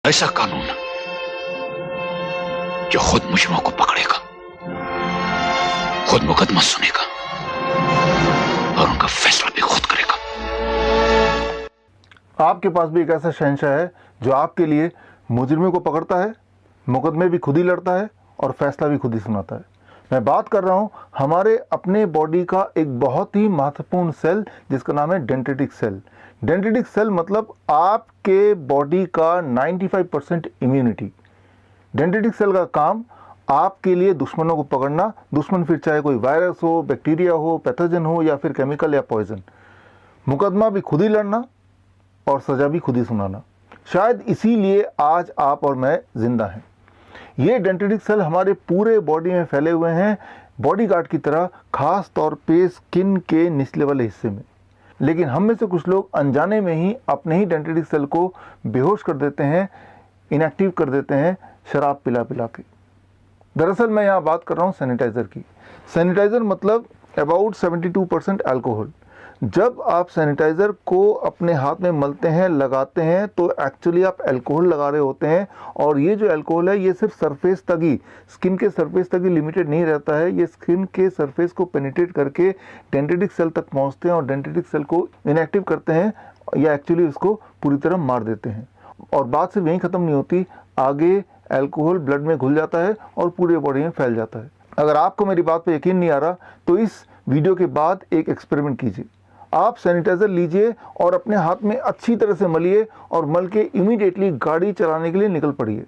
ऐसा कानून जो खुद मुजरिमों को पकड़ेगा, खुद मुकदमा सुनेगा और उनका फैसला भी खुद करेगा। आपके पास भी एक ऐसा शहंशाह है जो आपके लिए मुजरिमों को पकड़ता है, मुकदमे भी खुद ही लड़ता है और फैसला भी खुद ही सुनाता है। मैं बात कर रहा हूं हमारे अपने बॉडी का एक बहुत ही महत्वपूर्ण सेल जिसका नाम है डेंड्रिटिक सेल। डेंड्रिटिक सेल मतलब आपके बॉडी का 95% इम्यूनिटी। डेंड्रिटिक सेल का काम आपके लिए दुश्मनों को पकड़ना, दुश्मन फिर चाहे कोई वायरस हो, बैक्टीरिया हो, पैथोजन हो या फिर केमिकल या पॉइजन। मुकदमा भी खुद ही लड़ना और सजा भी खुद ही सुनाना। शायद इसीलिए आज आप और मैं जिंदा हैं। ये डेंड्रिटिक सेल हमारे पूरे बॉडी में फैले हुए हैं, बॉडीगार्ड की तरह, खास तौर पे स्किन के निचले वाले हिस्से में। लेकिन हम में से कुछ लोग अनजाने में ही अपने ही डेंड्रिटिक सेल को बेहोश कर देते हैं, इनएक्टिव कर देते हैं शराब पिला पिला के। दरअसल मैं यहाँ बात कर रहा हूँ सैनिटाइज़र की। सैनिटाइज़र मतलब अबाउट 72% अल्कोहल। जब आप सैनिटाइज़र को अपने हाथ में मलते हैं, लगाते हैं, तो एक्चुअली आप अल्कोहल लगा रहे होते हैं। और ये जो अल्कोहल है ये सिर्फ सरफेस तक ही, स्किन के सरफेस तक ही लिमिटेड नहीं रहता है। ये स्किन के सरफेस को पेनिट्रेट करके डेंड्रिटिक सेल तक पहुंचते हैं और डेंड्रिटिक सेल को इनएक्टिव करते हैं या एक्चुअली उसको पूरी तरह मार देते हैं। और बात सिर्फ यहीं ख़त्म नहीं होती, आगे अल्कोहल ब्लड में घुल जाता है और पूरे बॉडी में फैल जाता है। अगर आपको मेरी बात पर यकीन नहीं आ रहा तो इस वीडियो के बाद एक एक्सपेरिमेंट कीजिए। आप सैनिटाइज़र लीजिए और अपने हाथ में अच्छी तरह से मलिए और मल के इमीडिएटली गाड़ी चलाने के लिए निकल पड़िए।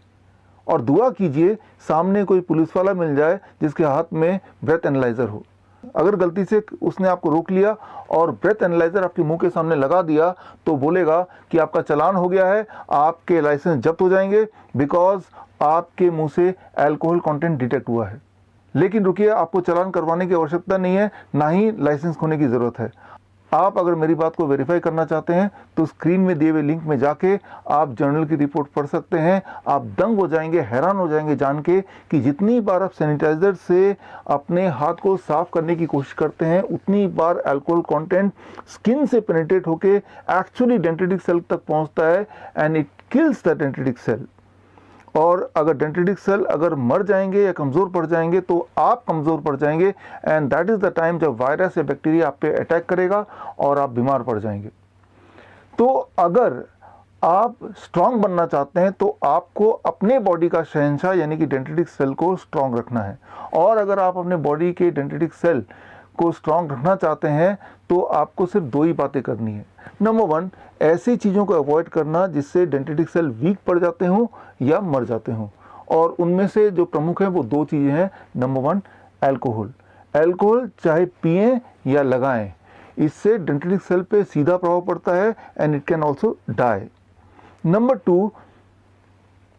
और दुआ कीजिए सामने कोई पुलिस वाला मिल जाए जिसके हाथ में ब्रेथ एनालाइज़र हो। अगर गलती से उसने आपको रोक लिया और ब्रेथ एनालाइज़र आपके मुंह के सामने लगा दिया तो बोलेगा कि आपका चालान हो गया है, आपके लाइसेंस जब्त हो जाएंगे बिकॉज आपके मुंह से अल्कोहल कंटेंट डिटेक्ट हुआ है। लेकिन रुकिए, आपको चालान करवाने की आवश्यकता नहीं है, ना ही लाइसेंस खोने की ज़रूरत है। आप अगर मेरी बात को वेरीफाई करना चाहते हैं तो स्क्रीन में दिए हुए लिंक में जाके आप जर्नल की रिपोर्ट पढ़ सकते हैं। आप दंग हो जाएंगे, हैरान हो जाएंगे जान के कि जितनी बार आप सैनिटाइज़र से अपने हाथ को साफ करने की कोशिश करते हैं उतनी बार अल्कोहल कंटेंट स्किन से पेनिट्रेट होके एक्चुअली डेंड्रिटिक सेल तक पहुंचता है and it kills the dendritic cell. और अगर डेंड्रिटिक सेल अगर मर जाएंगे या कमज़ोर पड़ जाएंगे तो आप कमज़ोर पड़ जाएंगे and that is the time जब वायरस या बैक्टीरिया आप पे अटैक करेगा और आप बीमार पड़ जाएंगे। तो अगर आप स्ट्रांग बनना चाहते हैं तो आपको अपने बॉडी का शहंशाह यानी कि डेंड्रिटिक सेल को स्ट्रांग रखना है। और अगर आप अपने बॉडी के डेंड्रिटिक सेल को स्ट्रांग रखना चाहते हैं तो आपको सिर्फ दो ही बातें करनी है। नंबर 1, ऐसी चीज़ों को अवॉइड करना जिससे डेंड्रिटिक सेल वीक पड़ जाते हों या मर जाते हों। और उनमें से जो प्रमुख हैं वो दो चीज़ें हैं। Number 1, alcohol. अल्कोहल चाहे पिएं या लगाएं, इससे डेंड्रिटिक सेल पे सीधा प्रभाव पड़ता है and it can also die. Number 2,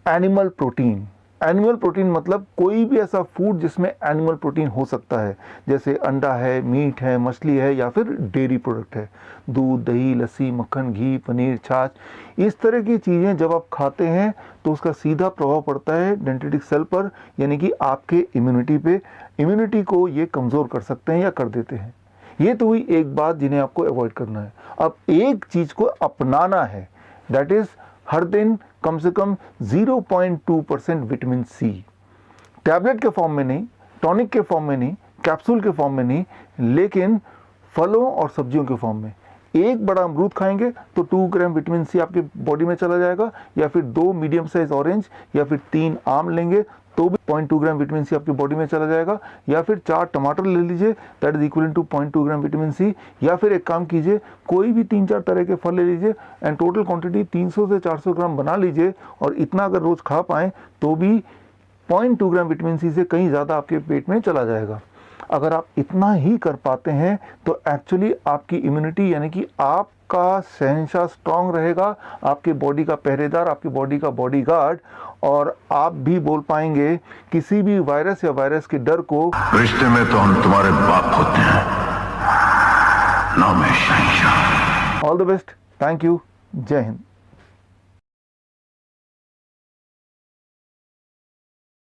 animal protein. Animal protein मतलब कोई भी ऐसा फूड जिसमें एनिमल प्रोटीन हो सकता है, जैसे अंडा है, मीट है, मछली है या फिर डेयरी प्रोडक्ट है, दूध, दही, लस्सी, मक्खन, घी, पनीर, छाछ। इस तरह की चीज़ें जब आप खाते हैं तो उसका सीधा प्रभाव पड़ता है डेंड्रिटिक सेल पर, यानी कि आपके इम्यूनिटी पे। इम्यूनिटी को ये कमज़ोर कर सकते हैं या कर देते हैं। ये तो हुई एक बात जिन्हें आपको अवॉइड करना है। अब एक चीज़ को अपनाना है, दैट इज़ हर दिन कम से कम 0.2% विटामिन सी। टैबलेट के फॉर्म में नहीं, टॉनिक के फॉर्म में नहीं, कैप्सूल के फॉर्म में नहीं, लेकिन फलों और सब्जियों के फॉर्म में। एक बड़ा अमरूद खाएंगे तो 2 ग्राम विटामिन सी आपके बॉडी में चला जाएगा, या फिर 2 मीडियम साइज ऑरेंज या फिर 3 आम लेंगे तो भी 0.2 ग्राम विटामिन सी आपकी बॉडी में चला जाएगा, या फिर 4 टमाटर ले लीजिए, that is equal to 0.2 gram vitamin C. या फिर एक काम कीजिए, कोई भी 3-4 तरह के फल ले लीजिए एंड टोटल क्वांटिटी 300 से 400 ग्राम बना लीजिए। और इतना अगर रोज़ खा पाएँ तो भी 0.2 ग्राम विटामिन सी से कहीं ज़्यादा आपके पेट में चला जाएगा। अगर आप इतना ही कर पाते हैं तो एक्चुअली आपकी इम्यूनिटी यानी कि आपका शहंशाह स्ट्रांग रहेगा, आपके बॉडी का पहरेदार, आपकी बॉडी का बॉडीगार्ड, और आप भी बोल पाएंगे किसी भी वायरस या वायरस के डर को। रिश्ते में तो हम तुम्हारे बाप होते हैं, नाम है शहंशाह। All the best, thank you, जय हिंद।